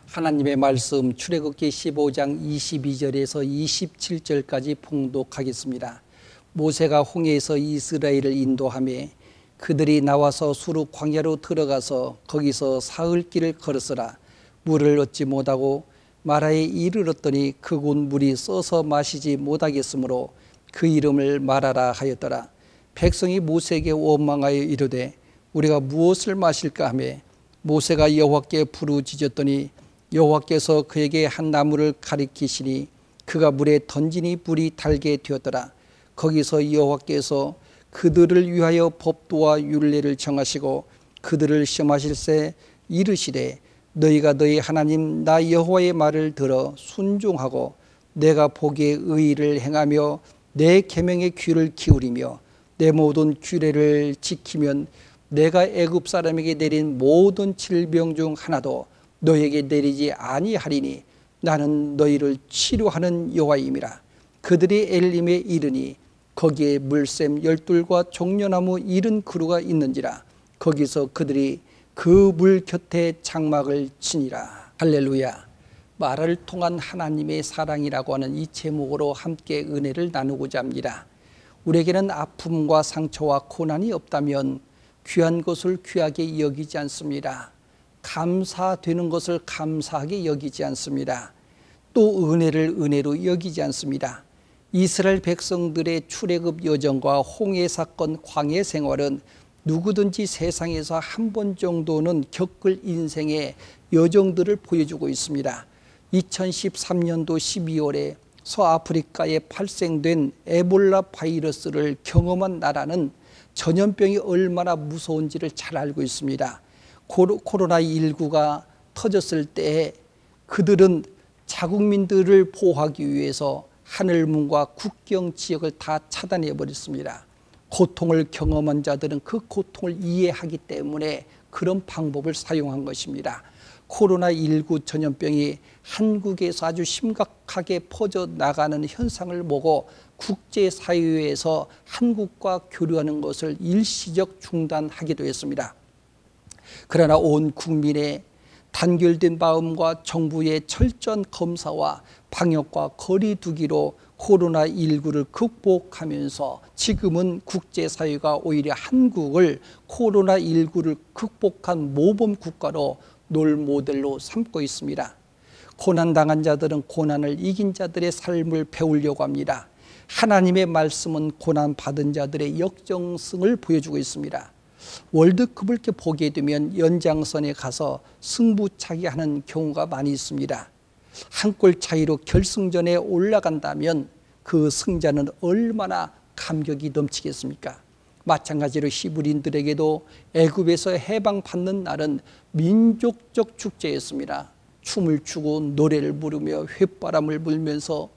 하나님의 말씀 출애굽기 15장 22절에서 27절까지 봉독하겠습니다. 모세가 홍해에서 이스라엘을 인도하며 그들이 나와서 수르 광야로 들어가서 거기서 사흘 길을 걸었으나 물을 얻지 못하고 마라에 이르렀더니 그곳 물이 써서 마시지 못하겠으므로 그 이름을 마라라 하였더라. 백성이 모세에게 원망하여 이르되 우리가 무엇을 마실까 하며 모세가 여호와께 부르짖었더니 여호와께서 그에게 한 나무를 가리키시니 그가 물에 던지니 물이 달게 되었더라. 거기서 여호와께서 그들을 위하여 법도와 율례를 정하시고 그들을 시험하실새 이르시되 너희가 너희 하나님 나 여호와의 말을 들어 순종하고 내가 보기에 의의를 행하며 내 계명의 귀를 기울이며 내 모든 규례를 지키면 내가 애굽 사람에게 내린 모든 질병 중 하나도 너희에게 내리지 아니하리니 나는 너희를 치료하는 여호와임이라. 그들이 엘림에 이르니 거기에 물샘 12과 종려나무 70그루가 있는지라. 거기서 그들이 그 물 곁에 장막을 치니라. 할렐루야. 말을 통한 하나님의 사랑이라고 하는 이 제목으로 함께 은혜를 나누고자 합니다. 우리에게는 아픔과 상처와 고난이 없다면 귀한 것을 귀하게 여기지 않습니다. 감사되는 것을 감사하게 여기지 않습니다. 또 은혜를 은혜로 여기지 않습니다. 이스라엘 백성들의 출애굽 여정과 홍해 사건, 광해 생활은 누구든지 세상에서 한 번 정도는 겪을 인생의 여정들을 보여주고 있습니다. 2013년도 12월에 서아프리카에 발생된 에볼라 바이러스를 경험한 나라는 전염병이 얼마나 무서운지를 잘 알고 있습니다. 코로나19가 터졌을 때 그들은 자국민들을 보호하기 위해서 하늘문과 국경 지역을 다 차단해 버렸습니다. 고통을 경험한 자들은 그 고통을 이해하기 때문에 그런 방법을 사용한 것입니다. 코로나19 전염병이 한국에서 아주 심각하게 퍼져나가는 현상을 보고 국제사회에서 한국과 교류하는 것을 일시적 중단하기도 했습니다. 그러나 온 국민의 단결된 마음과 정부의 철저한 검사와 방역과 거리 두기로 코로나19를 극복하면서 지금은 국제사회가 오히려 한국을 코로나19를 극복한 모범 국가로 롤 모델로 삼고 있습니다. 고난당한 자들은 고난을 이긴 자들의 삶을 배우려고 합니다. 하나님의 말씀은 고난받은 자들의 역정승을 보여주고 있습니다. 월드컵을 이렇게 보게 되면 연장선에 가서 승부차기하는 경우가 많이 있습니다. 한 골 차이로 결승전에 올라간다면 그 승자는 얼마나 감격이 넘치겠습니까? 마찬가지로 히브리인들에게도 애굽에서 해방받는 날은 민족적 축제였습니다. 춤을 추고 노래를 부르며 휘바람을 불면서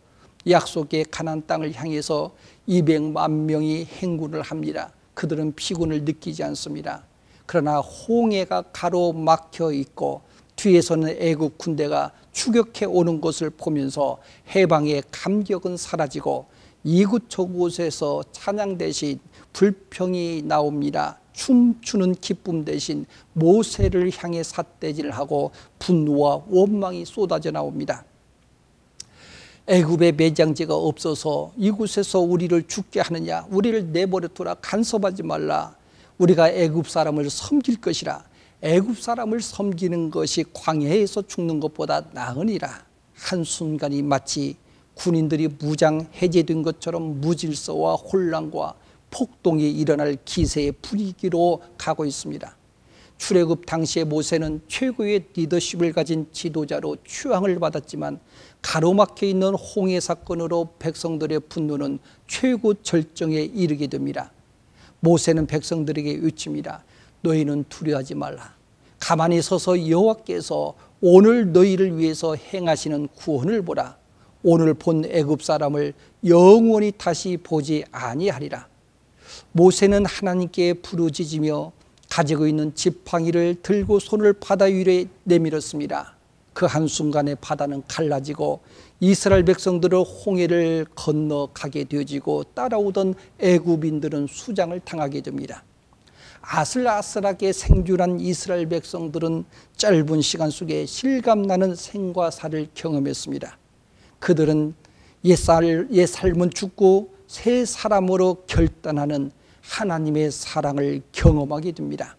약속의 가나안 땅을 향해서 200만 명이 행군을 합니다. 그들은 피곤을 느끼지 않습니다. 그러나 홍해가 가로막혀 있고 뒤에서는 애국 군대가 추격해 오는 것을 보면서 해방의 감격은 사라지고 이곳저곳에서 찬양 대신 불평이 나옵니다. 춤추는 기쁨 대신 모세를 향해 삿대질을 하고 분노와 원망이 쏟아져 나옵니다. 애굽에 매장지가 없어서 이곳에서 우리를 죽게 하느냐, 우리를 내버려 두라, 간섭하지 말라, 우리가 애굽 사람을 섬길 것이라, 애굽 사람을 섬기는 것이 광야에서 죽는 것보다 나으니라. 한순간이 마치 군인들이 무장 해제된 것처럼 무질서와 혼란과 폭동이 일어날 기세의 분위기로 가고 있습니다. 출애굽 당시의 모세는 최고의 리더십을 가진 지도자로 추앙을 받았지만 가로막혀 있는 홍해 사건으로 백성들의 분노는 최고 절정에 이르게 됩니다. 모세는 백성들에게 외칩니다. 너희는 두려워하지 말라. 가만히 서서 여호와께서 오늘 너희를 위해서 행하시는 구원을 보라. 오늘 본 애굽 사람을 영원히 다시 보지 아니하리라. 모세는 하나님께 부르짖으며 가지고 있는 지팡이를 들고 손을 바다 위에 내밀었습니다. 그 한순간에 바다는 갈라지고 이스라엘 백성들을 홍해를 건너가게 되어지고 따라오던 애굽인들은 수장을 당하게 됩니다. 아슬아슬하게 생존한 이스라엘 백성들은 짧은 시간 속에 실감나는 생과 사를 경험했습니다. 그들은 옛 삶은 죽고 새 사람으로 결단하는 하나님의 사랑을 경험하게 됩니다.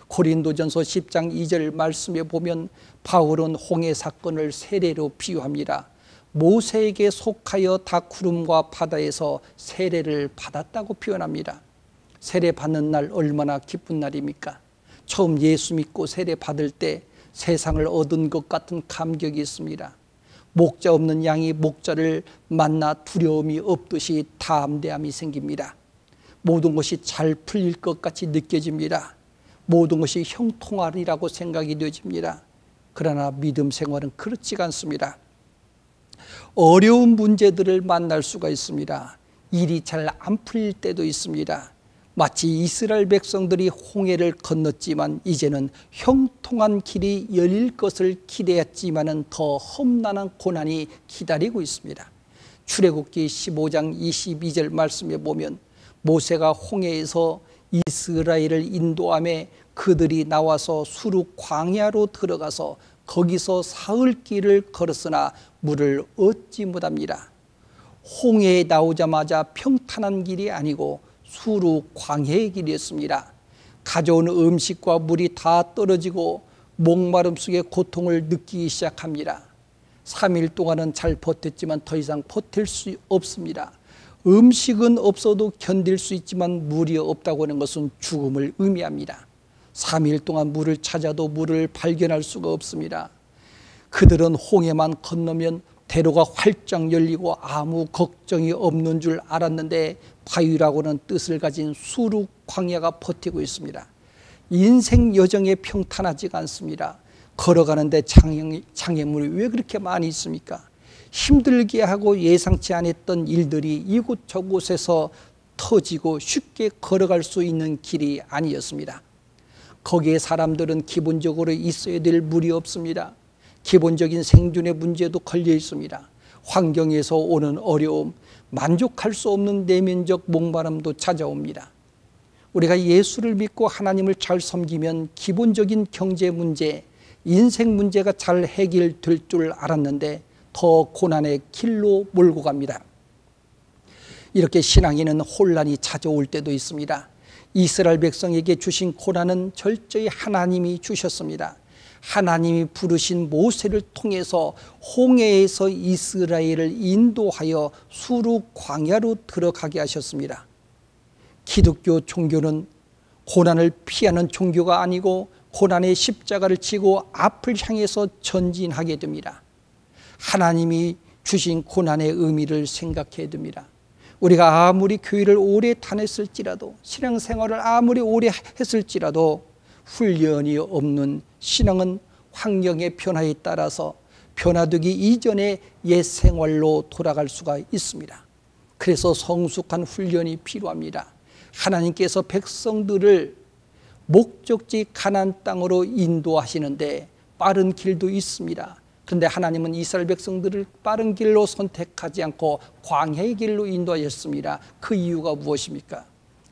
고린도전서 10장 2절 말씀에 보면 바울은 홍해 사건을 세례로 비유합니다. 모세에게 속하여 다 구름과 바다에서 세례를 받았다고 표현합니다. 세례 받는 날 얼마나 기쁜 날입니까? 처음 예수 믿고 세례 받을 때 세상을 얻은 것 같은 감격이 있습니다. 목자 없는 양이 목자를 만나 두려움이 없듯이 담대함이 생깁니다. 모든 것이 잘 풀릴 것 같이 느껴집니다. 모든 것이 형통하리라고 생각이 되어집니다. 그러나 믿음 생활은 그렇지가 않습니다. 어려운 문제들을 만날 수가 있습니다. 일이 잘 안 풀릴 때도 있습니다. 마치 이스라엘 백성들이 홍해를 건넜지만 이제는 형통한 길이 열릴 것을 기대했지만 더 험난한 고난이 기다리고 있습니다. 출애굽기 15장 22절 말씀에 보면 모세가 홍해에서 이스라엘을 인도하며 그들이 나와서 수르 광야로 들어가서 거기서 사흘 길을 걸었으나 물을 얻지 못합니다. 홍해에 나오자마자 평탄한 길이 아니고 수르 광야의 길이었습니다. 가져온 음식과 물이 다 떨어지고 목마름 속에 고통을 느끼기 시작합니다. 3일 동안은 잘 버텼지만 더 이상 버틸 수 없습니다. 음식은 없어도 견딜 수 있지만 물이 없다고 하는 것은 죽음을 의미합니다. 3일 동안 물을 찾아도 물을 발견할 수가 없습니다. 그들은 홍해만 건너면 대로가 활짝 열리고 아무 걱정이 없는 줄 알았는데 바위라고는 뜻을 가진 수르 광야가 버티고 있습니다. 인생 여정에 평탄하지가 않습니다. 걸어가는데 장애물이 왜 그렇게 많이 있습니까? 힘들게 하고 예상치 않았던 일들이 이곳저곳에서 터지고 쉽게 걸어갈 수 있는 길이 아니었습니다. 거기에 사람들은 기본적으로 있어야 될 물이 없습니다. 기본적인 생존의 문제도 걸려 있습니다. 환경에서 오는 어려움, 만족할 수 없는 내면적 목마름도 찾아옵니다. 우리가 예수를 믿고 하나님을 잘 섬기면 기본적인 경제 문제, 인생 문제가 잘 해결될 줄 알았는데 더 고난의 길로 몰고 갑니다. 이렇게 신앙에는 혼란이 찾아올 때도 있습니다. 이스라엘 백성에게 주신 고난은 철저히 하나님이 주셨습니다. 하나님이 부르신 모세를 통해서 홍해에서 이스라엘을 인도하여 수르 광야로 들어가게 하셨습니다. 기독교 종교는 고난을 피하는 종교가 아니고 고난의 십자가를 지고 앞을 향해서 전진하게 됩니다. 하나님이 주신 고난의 의미를 생각해야 됩니다. 우리가 아무리 교회를 오래 다녔을지라도 신앙생활을 아무리 오래 했을지라도 훈련이 없는 신앙은 환경의 변화에 따라서 변화되기 이전에 옛 생활로 돌아갈 수가 있습니다. 그래서 성숙한 훈련이 필요합니다. 하나님께서 백성들을 목적지 가나안 땅으로 인도하시는데 빠른 길도 있습니다. 그런데 하나님은 이스라엘 백성들을 빠른 길로 선택하지 않고 광야의 길로 인도하셨습니다. 그 이유가 무엇입니까?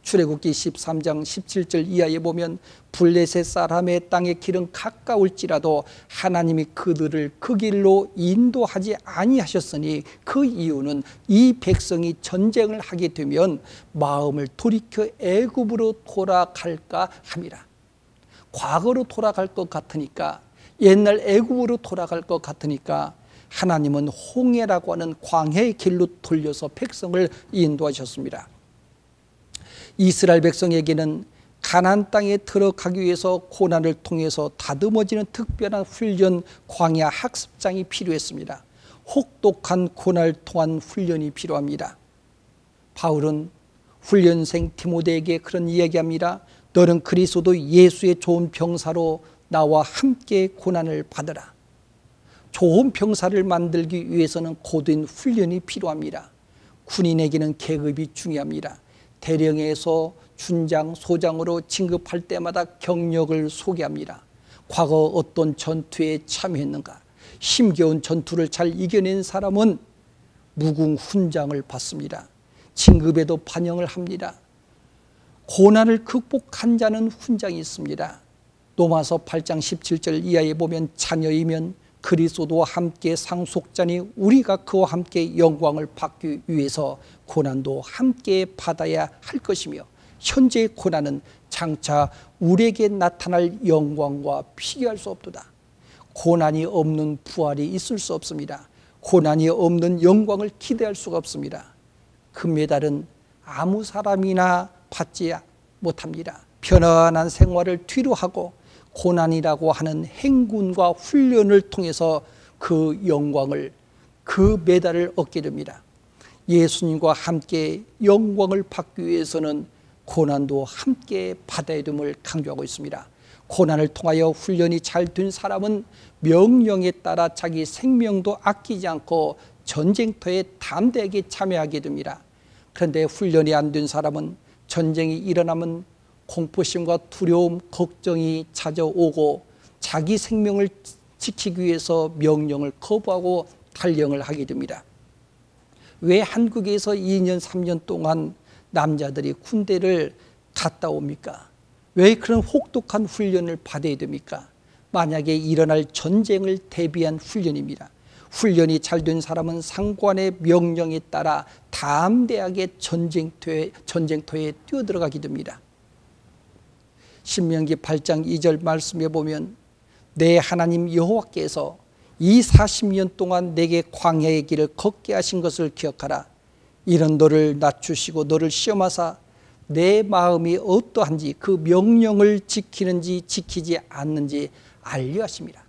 출애굽기 13장 17절 이하에 보면 블레셋 사람의 땅의 길은 가까울지라도 하나님이 그들을 그 길로 인도하지 아니하셨으니 그 이유는 이 백성이 전쟁을 하게 되면 마음을 돌이켜 애굽으로 돌아갈까 합니다. 과거로 돌아갈 것 같으니까, 옛날 애굽으로 돌아갈 것 같으니까 하나님은 홍해라고 하는 광야의 길로 돌려서 백성을 인도하셨습니다. 이스라엘 백성에게는 가나안 땅에 들어가기 위해서 고난을 통해서 다듬어지는 특별한 훈련, 광야 학습장이 필요했습니다. 혹독한 고난을 통한 훈련이 필요합니다. 바울은 훈련생 디모데에게 그런 이야기합니다. 너는 그리스도 예수의 좋은 병사로 나와 함께 고난을 받으라. 좋은 병사를 만들기 위해서는 고된 훈련이 필요합니다. 군인에게는 계급이 중요합니다. 대령에서 준장, 소장으로 진급할 때마다 경력을 소개합니다. 과거 어떤 전투에 참여했는가, 힘겨운 전투를 잘 이겨낸 사람은 무궁훈장을 받습니다. 진급에도 반영을 합니다. 고난을 극복한 자는 훈장이 있습니다. 로마서 8장 17절 이하에 보면 자녀이면 그리스도와 함께 상속자니 우리가 그와 함께 영광을 받기 위해서 고난도 함께 받아야 할 것이며 현재의 고난은 장차 우리에게 나타날 영광과 비교할 수 없도다. 고난이 없는 부활이 있을 수 없습니다. 고난이 없는 영광을 기대할 수가 없습니다. 금메달은 아무 사람이나 받지 못합니다. 편안한 생활을 뒤로 하고 고난이라고 하는 행군과 훈련을 통해서 그 영광을, 그 메달을 얻게 됩니다. 예수님과 함께 영광을 받기 위해서는 고난도 함께 받아야 됨을 강조하고 있습니다. 고난을 통하여 훈련이 잘 된 사람은 명령에 따라 자기 생명도 아끼지 않고 전쟁터에 담대하게 참여하게 됩니다. 그런데 훈련이 안 된 사람은 전쟁이 일어나면 공포심과 두려움, 걱정이 찾아오고 자기 생명을 지키기 위해서 명령을 거부하고 탈영을 하게 됩니다. 왜 한국에서 2년, 3년 동안 남자들이 군대를 갔다 옵니까? 왜 그런 혹독한 훈련을 받아야 됩니까? 만약에 일어날 전쟁을 대비한 훈련입니다. 훈련이 잘 된 사람은 상관의 명령에 따라 담대하게 전쟁터에 뛰어들어가게 됩니다. 신명기 8장 2절 말씀에 보면 내 하나님 여호와께서 이 40년 동안 내게 광야의 길을 걷게 하신 것을 기억하라. 이런 너를 낮추시고 너를 시험하사 내 마음이 어떠한지 그 명령을 지키는지 지키지 않는지 알려 하십니다.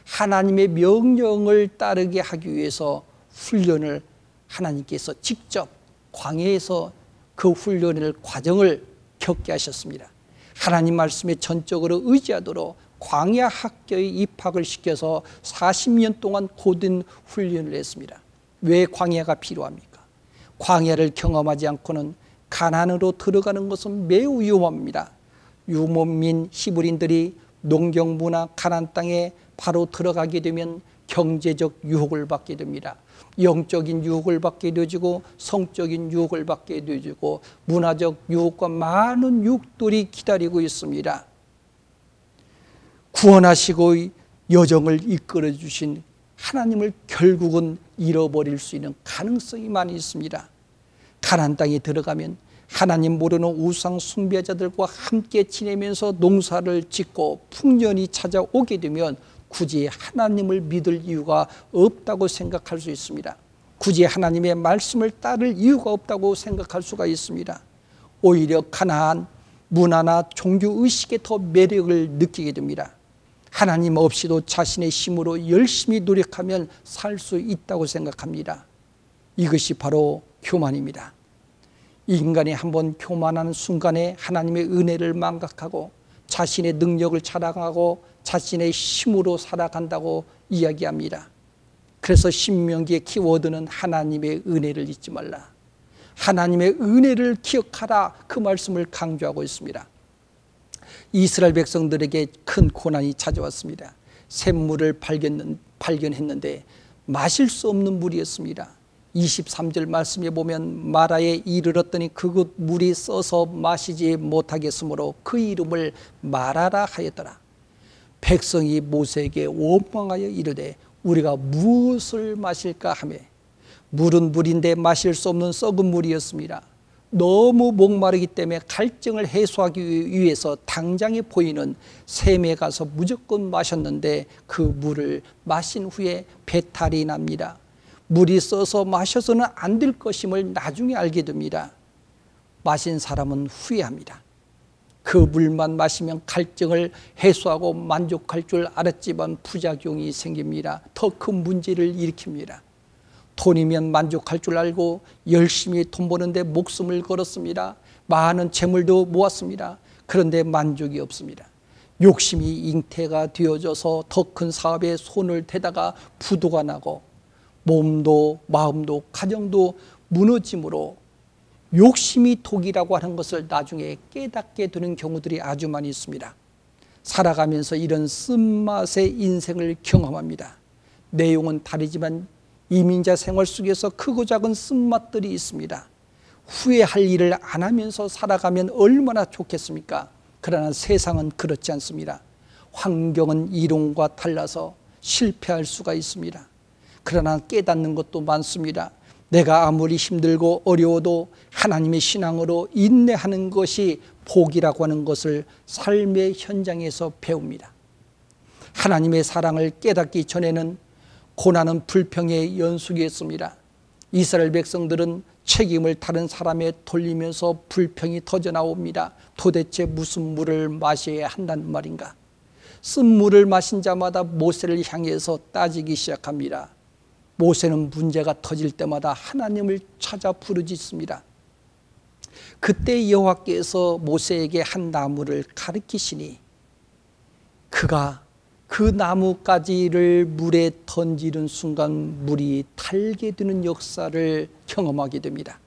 하나님의 명령을 따르게 하기 위해서 훈련을 하나님께서 직접 광야에서 그 훈련을 과정을 겪게 하셨습니다. 하나님 말씀에 전적으로 의지하도록 광야 학교에 입학을 시켜서 40년 동안 고된 훈련을 했습니다. 왜 광야가 필요합니까? 광야를 경험하지 않고는 가나안으로 들어가는 것은 매우 위험합니다. 유목민 히브리인들이 농경부나 가나안 땅에 바로 들어가게 되면 경제적 유혹을 받게 됩니다. 영적인 유혹을 받게 되어지고 성적인 유혹을 받게 되어지고 문화적 유혹과 많은 유혹들이 기다리고 있습니다. 구원하시고 여정을 이끌어 주신 하나님을 결국은 잃어버릴 수 있는 가능성이 많이 있습니다. 가나안 땅에 들어가면 하나님 모르는 우상 숭배자들과 함께 지내면서 농사를 짓고 풍년이 찾아오게 되면 굳이 하나님을 믿을 이유가 없다고 생각할 수 있습니다. 굳이 하나님의 말씀을 따를 이유가 없다고 생각할 수가 있습니다. 오히려 가나안 문화나 종교의식에 더 매력을 느끼게 됩니다. 하나님 없이도 자신의 힘으로 열심히 노력하면 살 수 있다고 생각합니다. 이것이 바로 교만입니다. 인간이 한번 교만하는 순간에 하나님의 은혜를 망각하고 자신의 능력을 자랑하고 자신의 힘으로 살아간다고 이야기합니다. 그래서 신명기의 키워드는 하나님의 은혜를 잊지 말라. 하나님의 은혜를 기억하라. 그 말씀을 강조하고 있습니다. 이스라엘 백성들에게 큰 고난이 찾아왔습니다. 샘물을 발견했는데 마실 수 없는 물이었습니다. 23절 말씀에 보면 마라에 이르렀더니 그곳 물이 써서 마시지 못하겠으므로 그 이름을 마라라 하였더라. 백성이 모세에게 원망하여 이르되 우리가 무엇을 마실까 하며 물은 물인데 마실 수 없는 썩은 물이었습니다. 너무 목마르기 때문에 갈증을 해소하기 위해서 당장에 보이는 샘에 가서 무조건 마셨는데 그 물을 마신 후에 배탈이 납니다. 물이 써서 마셔서는 안 될 것임을 나중에 알게 됩니다. 마신 사람은 후회합니다. 그 물만 마시면 갈증을 해소하고 만족할 줄 알았지만 부작용이 생깁니다. 더 큰 문제를 일으킵니다. 돈이면 만족할 줄 알고 열심히 돈 버는데 목숨을 걸었습니다. 많은 재물도 모았습니다. 그런데 만족이 없습니다. 욕심이 잉태가 되어져서 더 큰 사업에 손을 대다가 부도가 나고 몸도 마음도 가정도 무너짐으로 욕심이 독이라고 하는 것을 나중에 깨닫게 되는 경우들이 아주 많이 있습니다. 살아가면서 이런 쓴맛의 인생을 경험합니다. 내용은 다르지만 이민자 생활 속에서 크고 작은 쓴맛들이 있습니다. 후회할 일을 안 하면서 살아가면 얼마나 좋겠습니까? 그러나 세상은 그렇지 않습니다. 환경은 이론과 달라서 실패할 수가 있습니다. 그러나 깨닫는 것도 많습니다. 내가 아무리 힘들고 어려워도 하나님의 신앙으로 인내하는 것이 복이라고 하는 것을 삶의 현장에서 배웁니다. 하나님의 사랑을 깨닫기 전에는 고난은 불평의 연속이었습니다. 이스라엘 백성들은 책임을 다른 사람에 돌리면서 불평이 터져나옵니다. 도대체 무슨 물을 마셔야 한다는 말인가? 쓴물을 마신 자마다 모세를 향해서 따지기 시작합니다. 모세는 문제가 터질 때마다 하나님을 찾아 부르짖습니다. 그때 여호와께서 모세에게 한 나무를 가리키시니 그가 그 나무가지를 물에 던지는 순간 물이 달게 되는 역사를 경험하게 됩니다.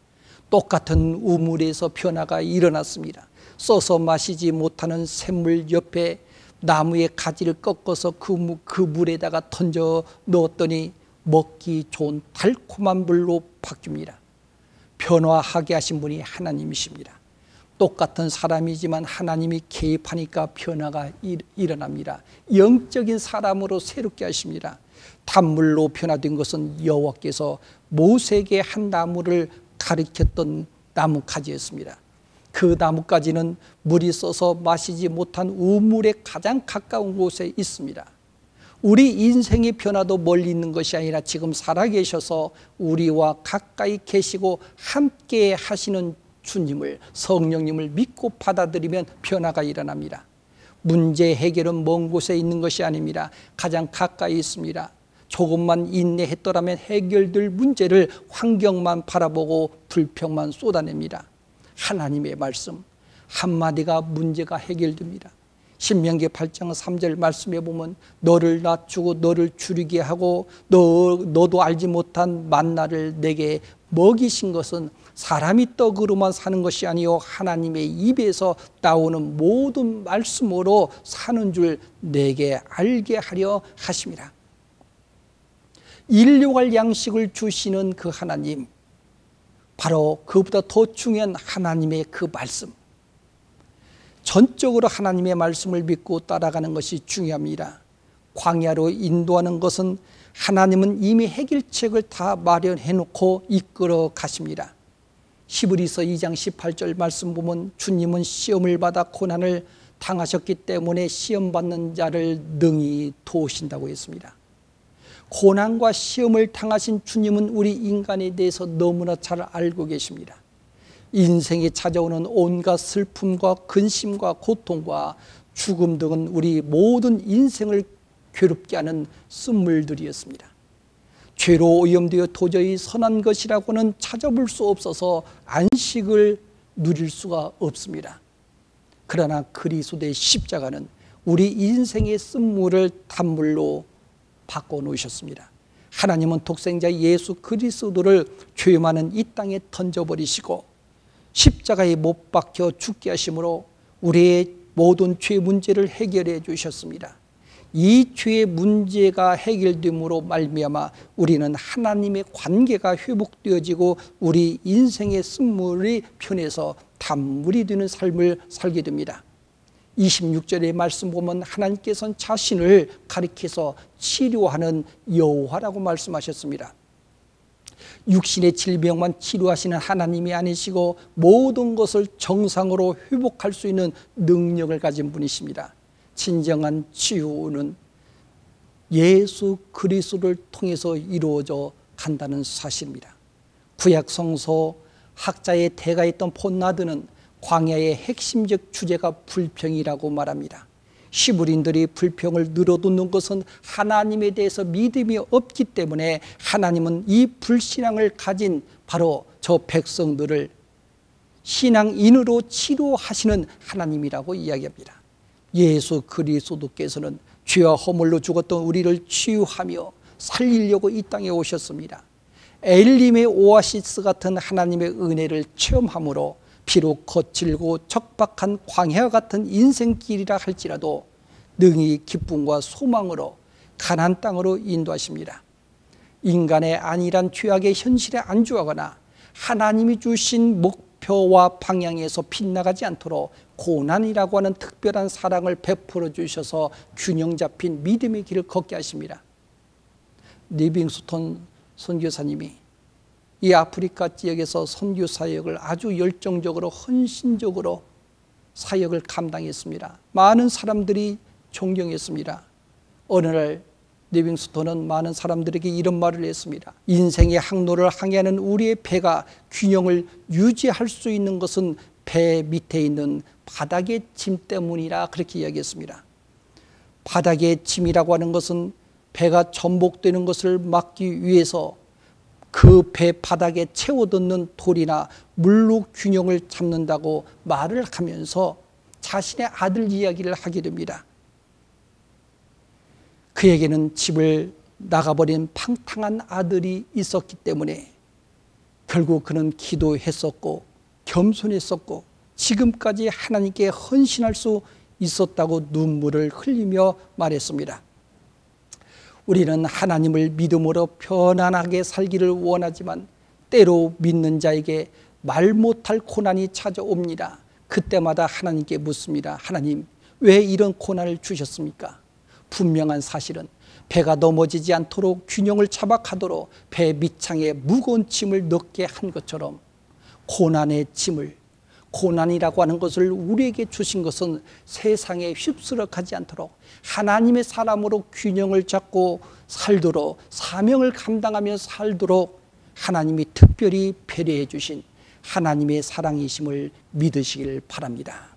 똑같은 우물에서 변화가 일어났습니다. 써서 마시지 못하는 샘물 옆에 나무의 가지를 꺾어서 그 물에다가 던져 넣었더니 먹기 좋은 달콤한 물로 바뀝니다. 변화하게 하신 분이 하나님이십니다. 똑같은 사람이지만 하나님이 개입하니까 변화가 일어납니다. 영적인 사람으로 새롭게 하십니다. 단물로 변화된 것은 여호와께서 모세에게 한 나무를 가리켰던 나무가지였습니다. 그 나무가지는 물이 써서 마시지 못한 우물에 가장 가까운 곳에 있습니다. 우리 인생의 변화도 멀리 있는 것이 아니라 지금 살아계셔서 우리와 가까이 계시고 함께 하시는 주님을, 성령님을 믿고 받아들이면 변화가 일어납니다. 문제 해결은 먼 곳에 있는 것이 아닙니다. 가장 가까이 있습니다. 조금만 인내했더라면 해결될 문제를 환경만 바라보고 불평만 쏟아냅니다. 하나님의 말씀 한마디가 문제가 해결됩니다. 신명기 8장 3절 말씀에 보면 너를 낮추고 너를 줄이게 하고 너도 알지 못한 만나를 내게 먹이신 것은 사람이 떡으로만 사는 것이 아니요 하나님의 입에서 나오는 모든 말씀으로 사는 줄 내게 알게 하려 하심이라. 일용할 양식을 주시는 그 하나님, 바로 그보다 더 중요한 하나님의 그 말씀, 전적으로 하나님의 말씀을 믿고 따라가는 것이 중요합니다. 광야로 인도하는 것은 하나님은 이미 해결책을 다 마련해 놓고 이끌어 가십니다. 히브리서 2장 18절 말씀 보면 주님은 시험을 받아 고난을 당하셨기 때문에 시험받는 자를 능히 도우신다고 했습니다. 고난과 시험을 당하신 주님은 우리 인간에 대해서 너무나 잘 알고 계십니다. 인생에 찾아오는 온갖 슬픔과 근심과 고통과 죽음 등은 우리 모든 인생을 괴롭게 하는 쓴물들이었습니다. 죄로 오염되어 도저히 선한 것이라고는 찾아볼 수 없어서 안식을 누릴 수가 없습니다. 그러나 그리스도의 십자가는 우리 인생의 쓴물을 단물로 바꿔놓으셨습니다. 하나님은 독생자 예수 그리스도를 죄 많은 이 땅에 던져버리시고 십자가에 못 박혀 죽게 하심으로 우리의 모든 죄 문제를 해결해 주셨습니다. 이 죄의 문제가 해결됨으로 말미암아 우리는 하나님의 관계가 회복되어지고 우리 인생의 쓴물이 변해서 단물이 되는 삶을 살게 됩니다. 26절의 말씀 보면 하나님께서는 자신을 가리켜서 치료하는 여호와라고 말씀하셨습니다. 육신의 질병만 치료하시는 하나님이 아니시고 모든 것을 정상으로 회복할 수 있는 능력을 가진 분이십니다. 진정한 치유는 예수 그리스도를 통해서 이루어져 간다는 사실입니다. 구약 성서 학자의 대가였던 폰나드는 광야의 핵심적 주제가 불평이라고 말합니다. 히브리인들이 불평을 늘어놓는 것은 하나님에 대해서 믿음이 없기 때문에 하나님은 이 불신앙을 가진 바로 저 백성들을 신앙인으로 치료하시는 하나님이라고 이야기합니다. 예수 그리스도께서는 죄와 허물로 죽었던 우리를 치유하며 살리려고 이 땅에 오셨습니다. 엘림의 오아시스 같은 하나님의 은혜를 체험함으로 비록 거칠고 척박한 광야와 같은 인생길이라 할지라도 능히 기쁨과 소망으로 가나안 땅으로 인도하십니다. 인간의 안일한 죄악의 현실에 안주하거나 하나님이 주신 목표와 방향에서 빗나가지 않도록 고난이라고 하는 특별한 사랑을 베풀어 주셔서 균형 잡힌 믿음의 길을 걷게 하십니다. 리빙스톤 선교사님이 이 아프리카 지역에서 선교 사역을 아주 열정적으로 헌신적으로 사역을 감당했습니다. 많은 사람들이 존경했습니다. 어느 날 리빙스톤은 많은 사람들에게 이런 말을 했습니다. 인생의 항로를 항해하는 우리의 배가 균형을 유지할 수 있는 것은 배 밑에 있는 바닥의 짐 때문이라 그렇게 이야기했습니다. 바닥의 짐이라고 하는 것은 배가 전복되는 것을 막기 위해서 그 배 바닥에 채워넣는 돌이나 물로 균형을 잡는다고 말을 하면서 자신의 아들 이야기를 하게 됩니다. 그에게는 집을 나가버린 팡탕한 아들이 있었기 때문에 결국 그는 기도했었고 겸손했었고 지금까지 하나님께 헌신할 수 있었다고 눈물을 흘리며 말했습니다. 우리는 하나님을 믿음으로 편안하게 살기를 원하지만 때로 믿는 자에게 말 못할 고난이 찾아옵니다. 그때마다 하나님께 묻습니다. 하나님, 왜 이런 고난을 주셨습니까? 분명한 사실은 배가 넘어지지 않도록 균형을 잡아 가도록 배 밑창에 무거운 짐을 넣게 한 것처럼 고난의 짐을, 고난이라고 하는 것을 우리에게 주신 것은 세상에 휩쓸어 가지 않도록 하나님의 사람으로 균형을 잡고 살도록, 사명을 감당하며 살도록 하나님이 특별히 배려해 주신 하나님의 사랑이심을 믿으시길 바랍니다.